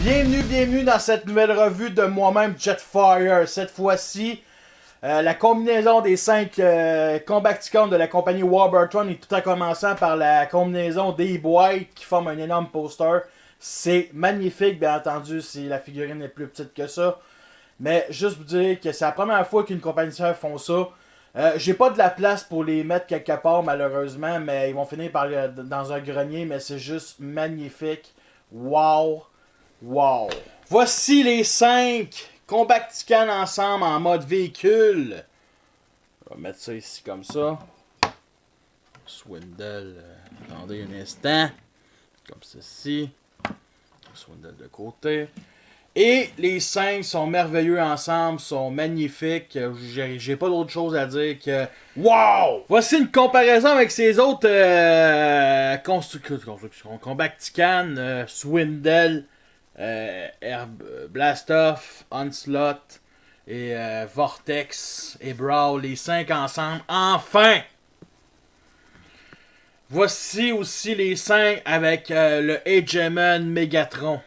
Bienvenue dans cette nouvelle revue de moi-même Jetfire. Cette fois-ci, la combinaison des 5 Combacticons de la compagnie Warburton et tout en commençant par la combinaison des White qui forme un énorme poster. C'est magnifique, bien entendu, si la figurine est plus petite que ça. Mais juste vous dire que c'est la première fois qu'une compagnie font ça. J'ai pas de la place pour les mettre quelque part malheureusement, mais ils vont finir par dans un grenier, mais c'est juste magnifique. Wow! Wow! Voici les 5 Combacticans ensemble en mode véhicule. On va mettre ça ici comme ça. Swindle, attendez un instant. Comme ceci. Swindle de côté. Et les 5 sont merveilleux ensemble, sont magnifiques. J'ai pas d'autre chose à dire que wow! Voici une comparaison avec ces autres constructions. Combacticans, Swindle, Blastoff, Onslaught et Vortex et Brawl, les 5 ensemble. Enfin! Voici aussi les 5 avec le Hegemon Megatron.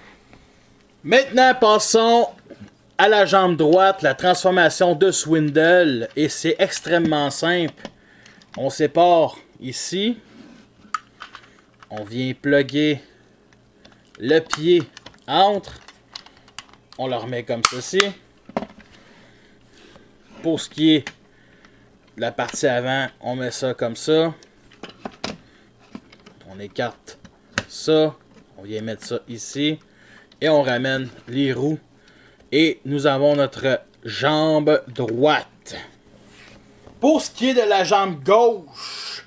Maintenant, passons à la jambe droite, la transformation de Swindle. Et c'est extrêmement simple. On sépare ici. On vient plugger le pied entre. On le remet comme ceci. Pour ce qui est de la partie avant, on met ça comme ça. On écarte ça. On vient mettre ça ici. Et on ramène les roues. Et nous avons notre jambe droite. Pour ce qui est de la jambe gauche,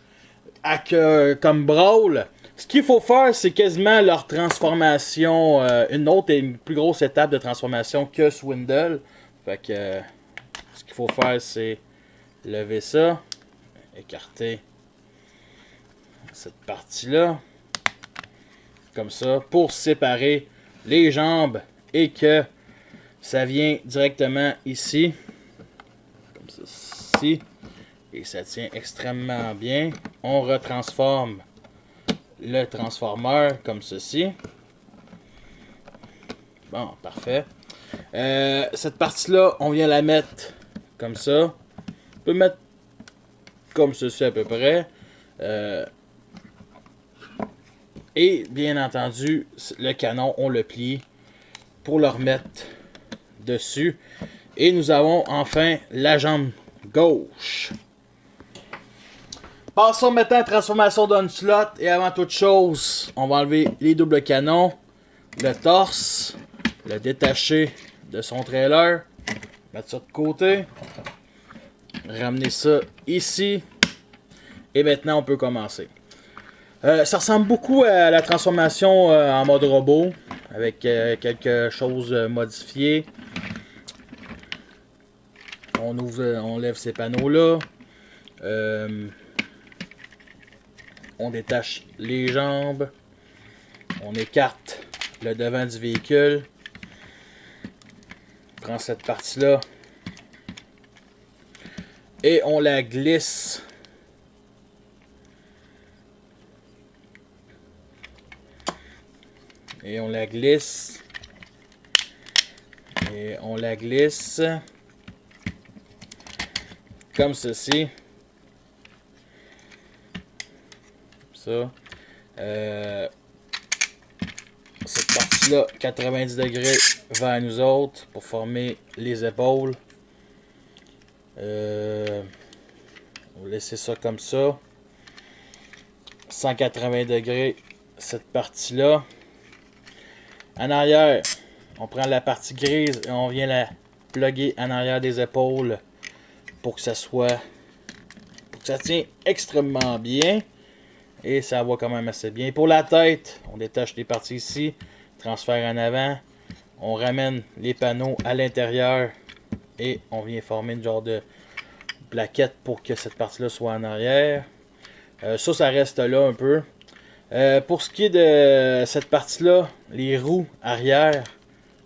comme Brawl, ce qu'il faut faire, c'est quasiment leur transformation. Une autre et une plus grosse étape de transformation que Swindle. Fait que ce qu'il faut faire, c'est lever ça. Écarter cette partie-là. Comme ça. Pour séparer les jambes et que ça vient directement ici comme ceci et ça tient extrêmement bien. On retransforme le transformeur comme ceci. Bon, parfait. Cette partie là on vient la mettre comme ça. On peut mettre comme ceci à peu près. Et bien entendu, le canon, on le plie pour le remettre dessus. Et nous avons enfin la jambe gauche. Passons maintenant à la transformation d'Onslaught. Et avant toute chose, on va enlever les doubles canons, le torse, le détacher de son trailer, mettre ça de côté, ramener ça ici. Et maintenant, on peut commencer. Ça ressemble beaucoup à la transformation en mode robot, avec quelque chose modifié. On lève ces panneaux-là. On détache les jambes. On écarte le devant du véhicule. On prend cette partie-là. Et on la glisse. Et on la glisse. Et on la glisse. Comme ceci. Ça. Cette partie-là, 90 degrés vers nous autres pour former les épaules. On va laisser ça comme ça. 180 degrés cette partie-là. En arrière, on prend la partie grise et on vient la plugger en arrière des épaules pour que ça soit, pour que ça tienne extrêmement bien et ça va quand même assez bien. Pour la tête, on détache les parties ici, transfert en avant, on ramène les panneaux à l'intérieur et on vient former une genre de plaquette pour que cette partie-là soit en arrière. Ça reste là un peu. Pour ce qui est de cette partie-là, les roues arrière,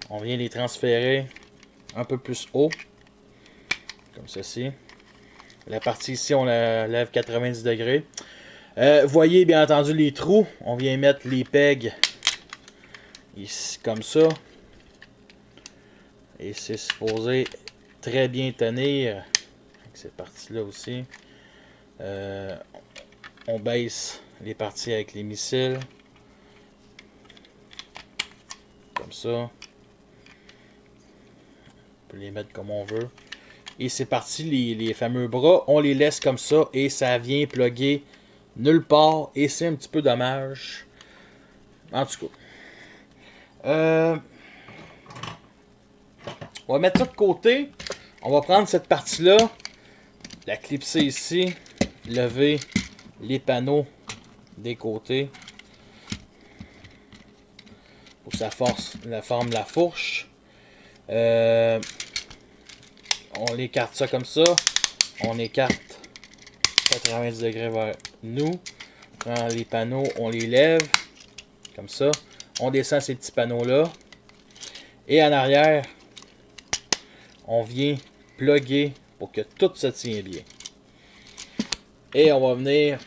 on vient les transférer un peu plus haut, comme ceci. La partie ici, on la lève 90 degrés. Voyez bien entendu les trous, on vient mettre les pegs ici comme ça. Et c'est supposé très bien tenir. Avec ces parties-là aussi. On baisse les parties avec les missiles. Comme ça. On peut les mettre comme on veut. Et c'est parti, les fameux bras, on les laisse comme ça et ça vient plugger nulle part. Et c'est un petit peu dommage. En tout cas. On va mettre ça de côté. On va prendre cette partie-là, la clipser ici, lever les panneaux des côtés pour que ça forme la fourche. On écarte ça comme ça. On écarte 90 degrés vers nous. On prend les panneaux, on les lève comme ça. On descend ces petits panneaux-là. Et en arrière, on vient plugger pour que tout se tient bien. Et on va venir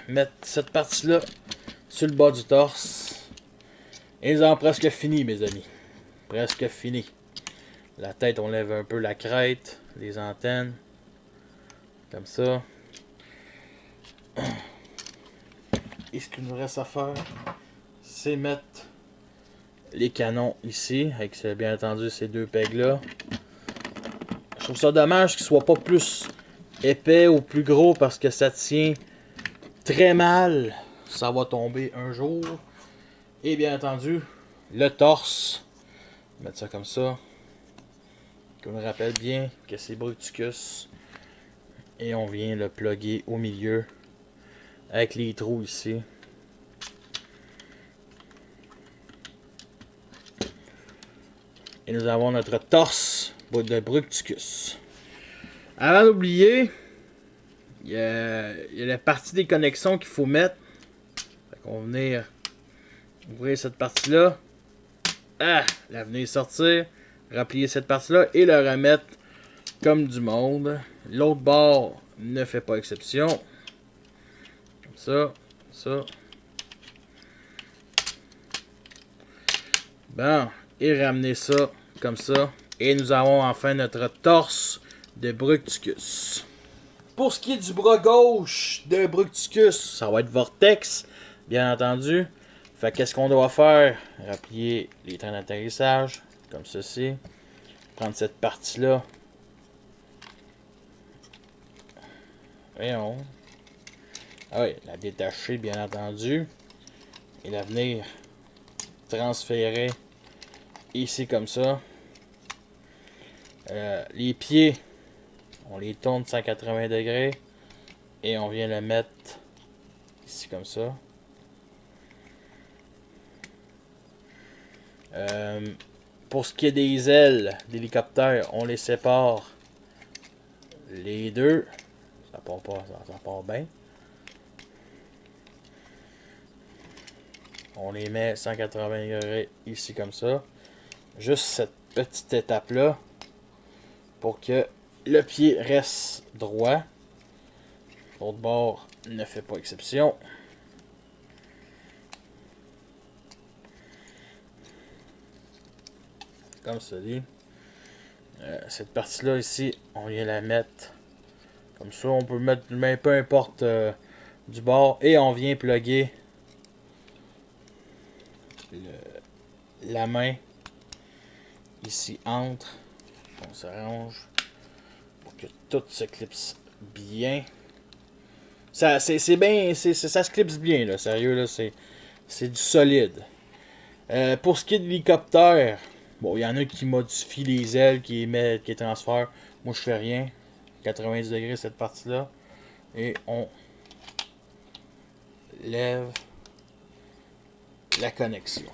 mettre cette partie-là sur le bas du torse. Et nous avons presque fini, mes amis. Presque fini. La tête, on lève un peu la crête, les antennes. Comme ça. Et ce qu'il nous reste à faire, c'est mettre les canons ici, avec bien entendu ces deux pegs-là. Je trouve ça dommage qu'il soit pas plus épais ou plus gros parce que ça tient très mal. Ça va tomber un jour. Et bien entendu, le torse. Mettre ça comme ça. Qu'on me rappelle bien que c'est Bructicus. Et on vient le plugger au milieu. Avec les trous ici. Et nous avons notre torse de Bructicus. Avant d'oublier, il y a la partie des connexions qu'il faut mettre. On va venir ouvrir cette partie-là. La venir sortir. Replier cette partie-là et le remettre comme du monde. L'autre bord ne fait pas exception. Comme ça, ça. Bon, et ramener ça comme ça. Et nous avons enfin notre torse de Bructicus. Pour ce qui est du bras gauche de Bructicus, ça va être Vortex, bien entendu. Fait qu'est-ce qu'on doit faire? Replier les trains d'atterrissage, comme ceci. Prendre cette partie-là. Voyons. Ah oui, la détacher, bien entendu. Et la venir transférer ici, comme ça. Les pieds, on les tourne de 180 degrés. Et on vient le mettre ici, comme ça. Pour ce qui est des ailes d'hélicoptère, on les sépare les deux. Ça part pas, ça part bien. On les met 180 degrés ici comme ça. Juste cette petite étape là pour que le pied reste droit. L'autre bord ne fait pas exception. Comme ceci. Cette partie là ici, on vient la mettre comme ça. On peut mettre, mais peu importe du bord, et on vient plugger la main ici entre. On s'arrange pour que tout se clipse bien. Ça c'est bien, ça se clipse bien là, sérieux là, c'est du solide. Pour ce qui est de l'hélicoptère, bon, il y en a qui modifient les ailes, qui transfèrent. Moi, je fais rien. 90 degrés cette partie-là. Et on lève la connexion.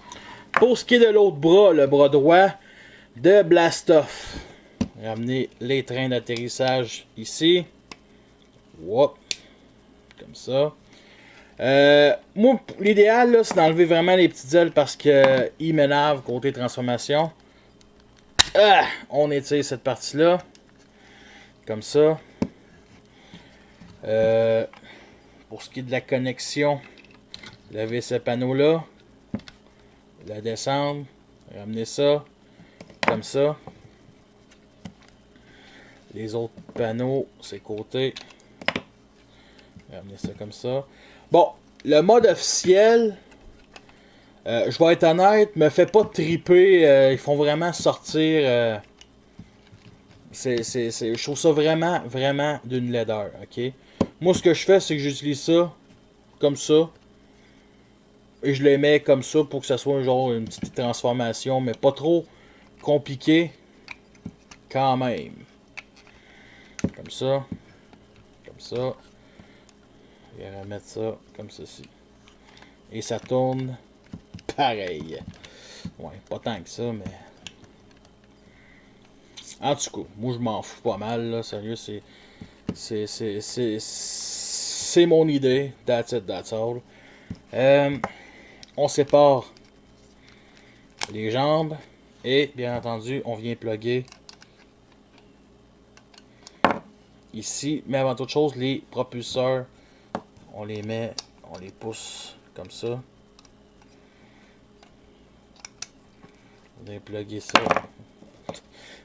Pour ce qui est de l'autre bras, le bras droit de Blastoff. Ramener les trains d'atterrissage ici. Whoop. Comme ça. Moi, l'idéal, c'est d'enlever vraiment les petites ailes parce que il m'énerve côté transformation. On étire cette partie-là. Comme ça. Pour ce qui est de la connexion, lever ce panneau-là. La descendre. Ramener ça comme ça. Les autres panneaux, c'est côté. Ramener ça comme ça. Bon, le mode officiel, je vais être honnête, me fait pas triper. Ils font vraiment sortir. Je trouve ça vraiment, vraiment d'une laideur. Ok? Moi, ce que je fais, c'est que j'utilise ça comme ça. Et je les mets comme ça pour que ça soit genre une petite transformation, mais pas trop compliqué quand même. Comme ça. Comme ça. Je vais remettre ça comme ceci. Et ça tourne pareil. Ouais, pas tant que ça, mais... En tout cas, moi je m'en fous pas mal, là. Sérieux, c'est mon idée. That's it, that's all. On sépare les jambes. Et, bien entendu, on vient plugger ici. Mais avant toute chose, les propulseurs, on les met, on les pousse comme ça. On vient plugger ça.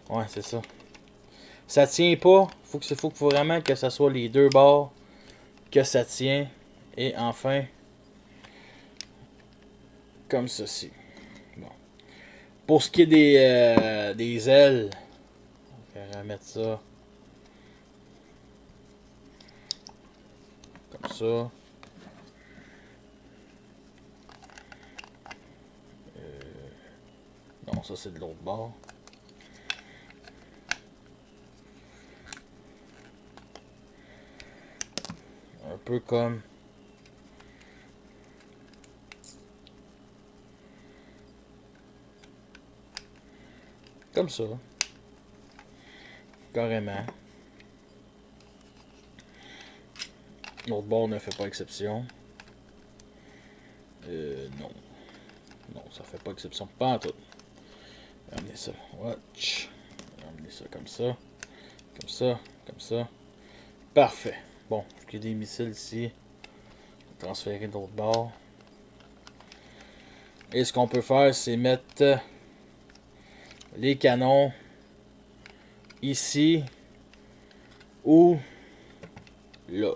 Ouais, c'est ça. Ça tient pas. Faut vraiment que ça soit les deux bords que ça tient. Et enfin, comme ceci. Bon. Pour ce qui est des ailes, on va remettre ça comme ça. Non, ça c'est de l'autre bord. Un peu comme ça. Carrément. L'autre bord ne fait pas exception. Non. Non, ça fait pas exception. Pas en tout. Ramener ça. Watch. Ramener ça comme ça. Comme ça. Comme ça. Parfait. Bon, il y a des missiles ici. Transférer d'autre bord. Et ce qu'on peut faire, c'est mettre les canons ici ou là.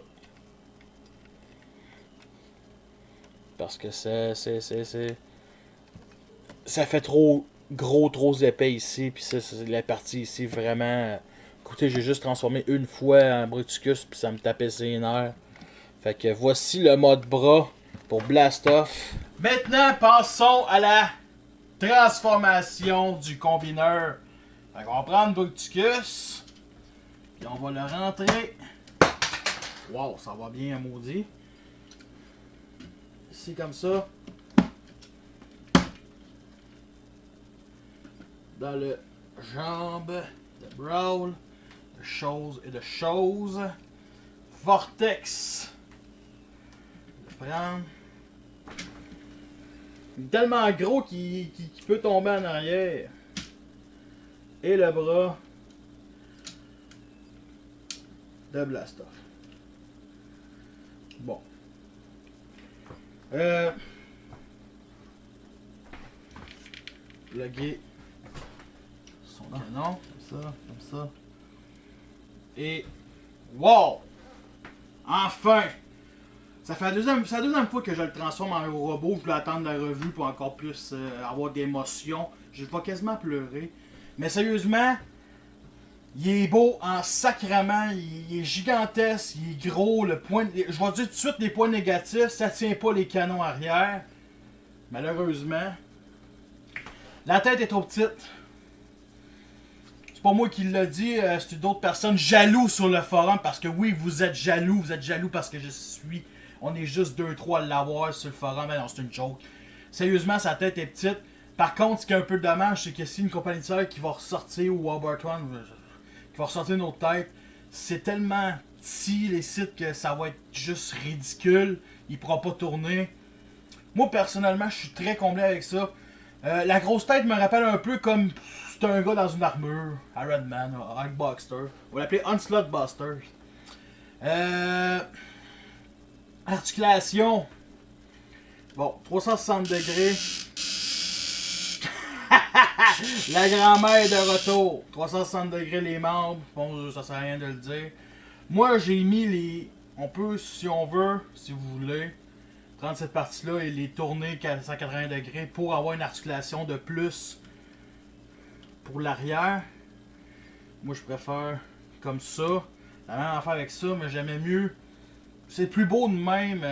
Parce que ça fait trop gros, trop épais ici. Puis ça, c'est la partie ici vraiment... Écoutez, j'ai juste transformé une fois en Bruticus, puis ça me tapait ses nerfs. Fait que voici le mode bras pour Blast Off. Maintenant, passons à la transformation du combineur. Fait qu'on va prendre Bruticus, puis on va le rentrer. Wow, ça va bien, maudit. Ici, comme ça. Dans le jambe de Brawl. De choses et de choses. Vortex. Je vais prendre. Il est tellement gros qu'il peut tomber en arrière. Et le bras de Blast Off. Bon. Plugger son canon, comme ça. Et wow! Enfin! Ça fait la deuxième fois que je le transforme en robot. Je voulais attendre la revue pour encore plus avoir d'émotions. Je vais quasiment pleurer. Mais sérieusement, il est beau en sacrament. Il est gigantesque, il est gros. Je vais dire tout de suite les points négatifs. Ça tient pas les canons arrière. Malheureusement. La tête est trop petite. C'est pas moi qui l'a dit, c'est d'autres personnes jaloux sur le forum. Parce que oui, vous êtes jaloux parce que je suis... On est juste 2-3 à l'avoir sur le forum. Mais non, c'est une joke. Sérieusement, sa tête est petite. Par contre, ce qui est un peu dommage, c'est que si une compagnie de tiers qui va ressortir, ou Warburton, qui va ressortir une autre tête, c'est tellement petit les sites que ça va être juste ridicule. Il pourra pas tourner. Moi, personnellement, je suis très comblé avec ça. La grosse tête me rappelle un peu comme... C'est un gars dans une armure. Iron Man, Hulkbuster. On va l'appeler Onslaught Buster. Articulation. Bon, 360 degrés. La grand-mère de retour. 360 degrés les membres. Bon, ça sert à rien de le dire. Moi, j'ai mis les... On peut, si on veut, si vous voulez, prendre cette partie-là et les tourner 180 degrés pour avoir une articulation de plus pour l'arrière. Moi, je préfère comme ça. La même affaire avec ça, mais j'aimais mieux. C'est plus beau de même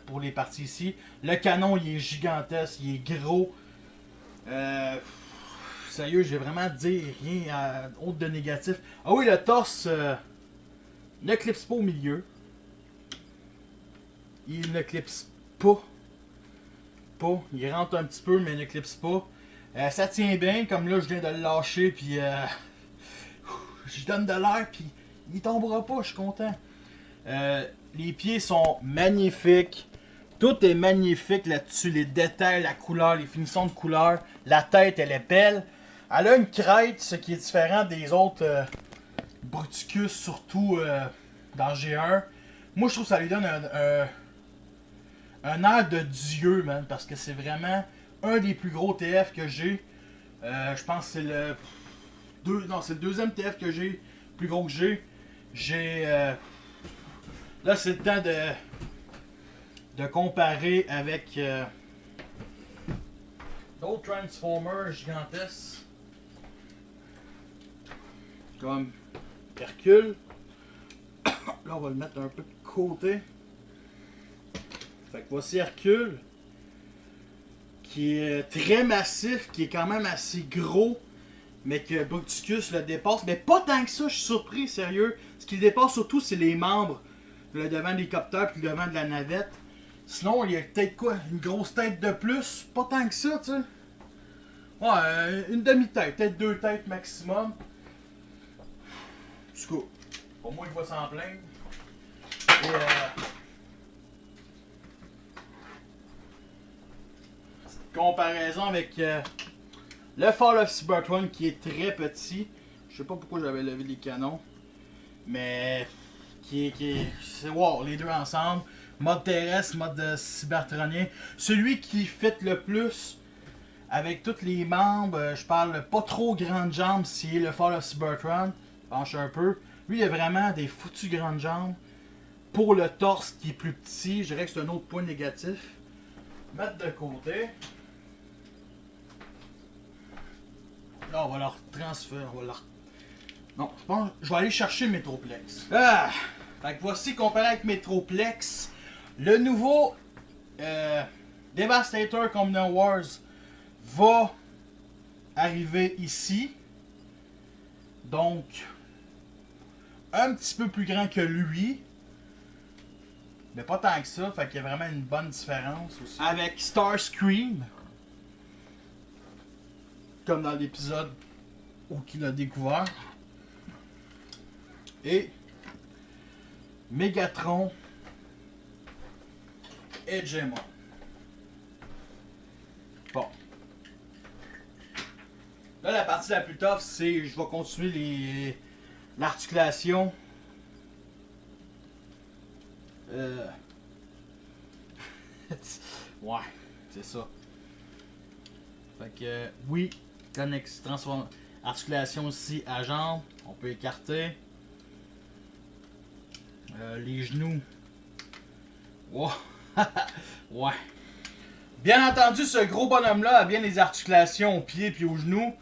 pour les parties ici. Le canon, il est gigantesque, il est gros. Sérieux, j'ai vraiment dit rien autre de négatif. Ah oui, le torse ne clipse pas au milieu. Il ne clipse pas. Il rentre un petit peu, mais il ne clipse pas. Ça tient bien, comme là, je viens de le lâcher, puis je donne de l'air, puis il tombera pas, je suis content. Les pieds sont magnifiques. Tout est magnifique là-dessus. Les détails, la couleur, les finitions de couleur. La tête, elle est belle. Elle a une crête, ce qui est différent des autres Bruticus, surtout dans G1. Moi, je trouve que ça lui donne un air de dieu, man. Parce que c'est vraiment un des plus gros TF que j'ai. Je pense que c'est le... c'est le deuxième TF que j'ai. Plus gros que j'ai. Là, c'est le temps de comparer avec d'autres Transformers gigantesques. Comme Hercule. Là, on va le mettre un peu de côté. Fait que voici Hercule. Qui est très massif, qui est quand même assez gros. Mais que Bruticus le dépasse. Mais pas tant que ça, je suis surpris, sérieux. Ce qui le dépasse surtout, c'est les membres. Le devant de l'hélicoptère puis le devant de la navette. Sinon, il y a peut-être quoi? Une grosse tête de plus? Pas tant que ça, tu sais. Ouais, une demi-tête. Peut-être 2 têtes maximum. Du coup, au moins il va s'en plaindre. Et comparaison avec le Fall of Cybertron qui est très petit. Je sais pas pourquoi j'avais levé les canons. Mais... c'est wow, les deux ensemble. Mode terrestre, mode cybertronien. Celui qui fit le plus avec tous les membres, je parle pas trop grandes jambes si est le Fall of Cybertron. Penche un peu. Lui, il a vraiment des foutues grandes jambes. Pour le torse qui est plus petit, je dirais que c'est un autre point négatif. Mettre de côté. Là, on va leur transférer. Non, je pense je vais aller chercher le Metroplex. Ah! Fait que voici, comparé avec Metroplex, le nouveau Devastator Combiner Wars va arriver ici. Donc, un petit peu plus grand que lui. Mais pas tant que ça, fait qu'il y a vraiment une bonne différence aussi. Avec Starscream. Comme dans l'épisode où il a découvert. Et Megatron et Gemma. Bon. Là, la partie la plus tough, c'est je vais continuer l'articulation. Ouais, c'est ça. Fait que, oui, articulation aussi à jambe. On peut écarter. Les genoux. Wow. Ouais. Bien entendu, ce gros bonhomme-là a bien les articulations aux pieds et aux genoux.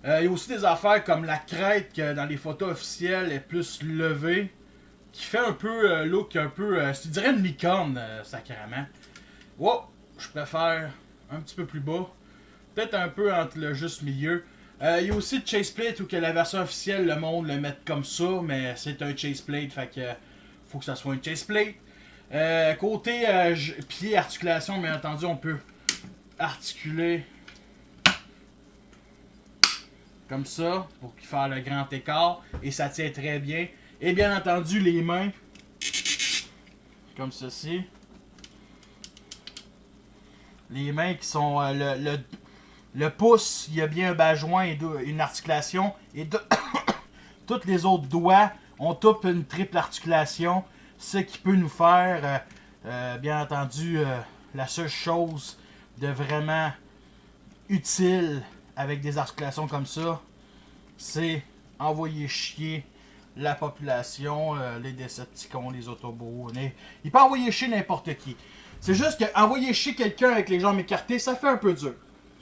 Il y a aussi des affaires comme la crête que dans les photos officielles est plus levée. Qui fait un peu look un peu. Je dirais une licorne, sacrément. Wow. Je préfère un petit peu plus bas. Peut-être un peu entre le juste milieu. Il y a aussi le chaseplate où que la version officielle, le monde le met comme ça. Mais c'est un chaseplate, fait que faut que ça soit un chaseplate. Côté pied, articulation, bien entendu, on peut articuler comme ça pour faire le grand écart. Et ça tient très bien. Et bien entendu, les mains comme ceci. Les mains qui sont le pouce, il y a bien un bas-joint et une articulation. Et tous les autres doigts ont tous une triple articulation. Ce qui peut nous faire, bien entendu, la seule chose de vraiment utile avec des articulations comme ça, c'est envoyer chier la population, les Decepticons, les Autobots. Il peut envoyer chier n'importe qui. C'est juste que envoyer chier quelqu'un avec les jambes écartées, ça fait un peu dur.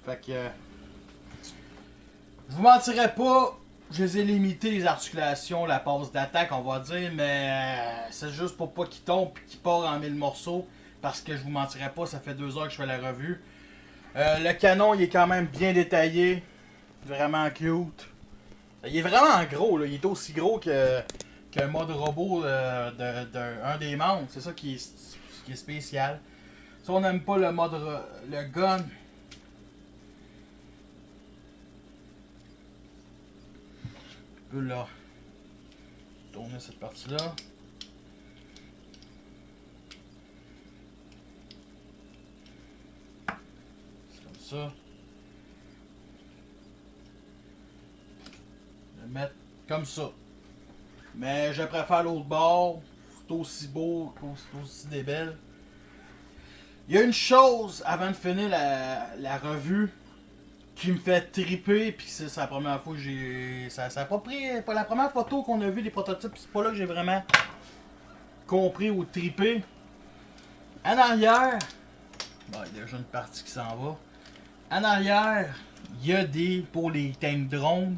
Fait que... je vous mentirais pas, je les ai limités les articulations, la passe d'attaque, on va dire, mais c'est juste pour pas qu'il tombe et qu'il part en 1000 morceaux. Parce que je vous mentirais pas, ça fait 2 heures que je fais la revue. Le canon, il est quand même bien détaillé. Vraiment cute. Il est vraiment gros, là. Il est aussi gros qu'un mode robot d'un des membres. C'est ça qui est spécial. Si on n'aime pas le mode le gun, je peux là tourner cette partie-là. C'est comme ça. Le mettre comme ça. Mais je préfère l'autre bord. C'est aussi beau, c'est aussi débile. Il y a une chose avant de finir la revue qui me fait triper, puis c'est la première fois que j'ai. Ça a pas pris. Pas la première photo qu'on a vu des prototypes, c'est pas là que j'ai vraiment compris ou trippé. En arrière, bon, il y a déjà une partie qui s'en va. En arrière, il y a des. Pour les tanks drones.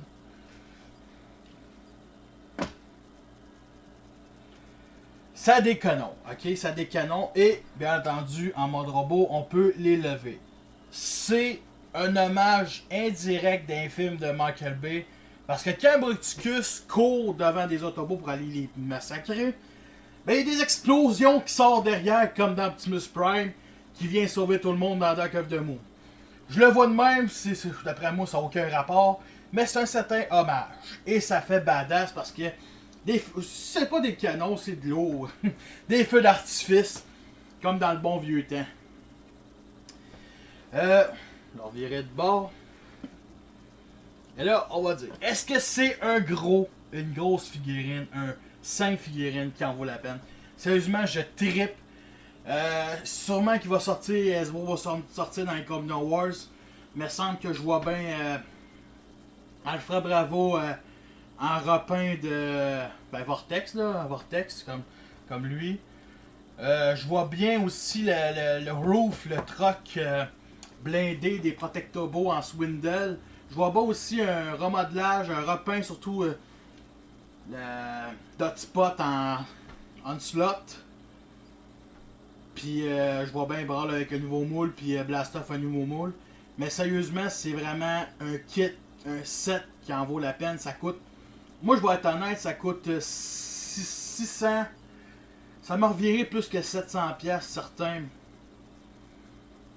Ça a des canons, ok? Ça a des canons et, bien entendu, en mode robot, on peut les lever. C'est un hommage indirect d'un film de Michael Bay. Parce que quand Bruticus court devant des Autobots pour aller les massacrer, ben, il y a des explosions qui sortent derrière, comme dans Optimus Prime, qui vient sauver tout le monde dans Dark of the Moon. Je le vois de même, d'après moi, ça n'a aucun rapport, mais c'est un certain hommage. Et ça fait badass parce que c'est pas des canons, c'est de l'eau. Des feux d'artifice, comme dans le bon vieux temps. On virait de bord. Et là, on va dire, est-ce que c'est une grosse figurine, un 5 figurines qui en vaut la peine? Sérieusement, je trippe. Sûrement qu'il va sortir, Hasbro va sortir dans les Combiner Wars. Mais il semble que je vois bien Alfred Bravo en repeint de Vortex, là, Vortex, comme lui. Je vois bien aussi le roof, le truck blindé des Protectobots en Swindle. Je vois bien aussi un remodelage, un repeint surtout le Dotspot en Onslaught. Puis je vois bien Brawl avec un nouveau moule, puis Blastoff un nouveau moule. Mais sérieusement, c'est vraiment un kit, un set qui en vaut la peine. Ça coûte, moi je vais être honnête, ça coûte 600. Ça m'a reviré plus que 700$ certains.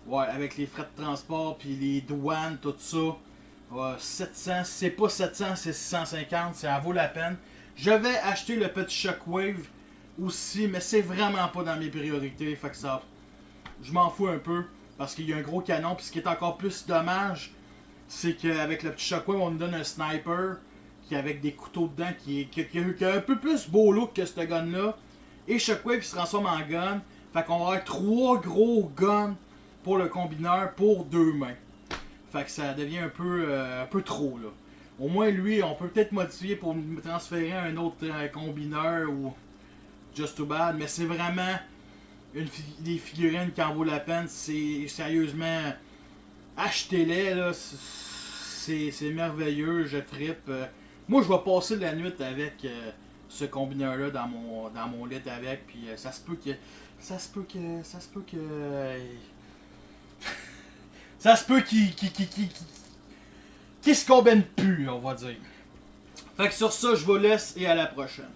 Ouais, avec les frais de transport, puis les douanes, tout ça. 700, c'est pas 700, c'est 650, ça en vaut la peine. Je vais acheter le petit Shockwave aussi, mais c'est vraiment pas dans mes priorités. Fait que ça, je m'en fous un peu, parce qu'il y a un gros canon. Puis ce qui est encore plus dommage, c'est qu'avec le petit Shockwave, on nous donne un sniper, qui avec des couteaux dedans, qui a un peu plus beau look que ce gun-là. Et Shockwave qui se transforme en gun. Fait qu'on va avoir 3 gros guns pour le combineur pour 2 mains. Fait que ça devient un peu trop là. Au moins lui, on peut peut-être modifier pour me transférer à un autre combineur ou Just Too Bad. Mais c'est vraiment des figurines qui en vaut la peine. C'est sérieusement, achetez-les là. C'est merveilleux, je trippe. Moi je vais passer la nuit avec ce combineur là dans mon lit avec. Puis ça se peut que ça se peut qu'il se combine plus, on va dire. Fait que sur ça, je vous laisse et à la prochaine.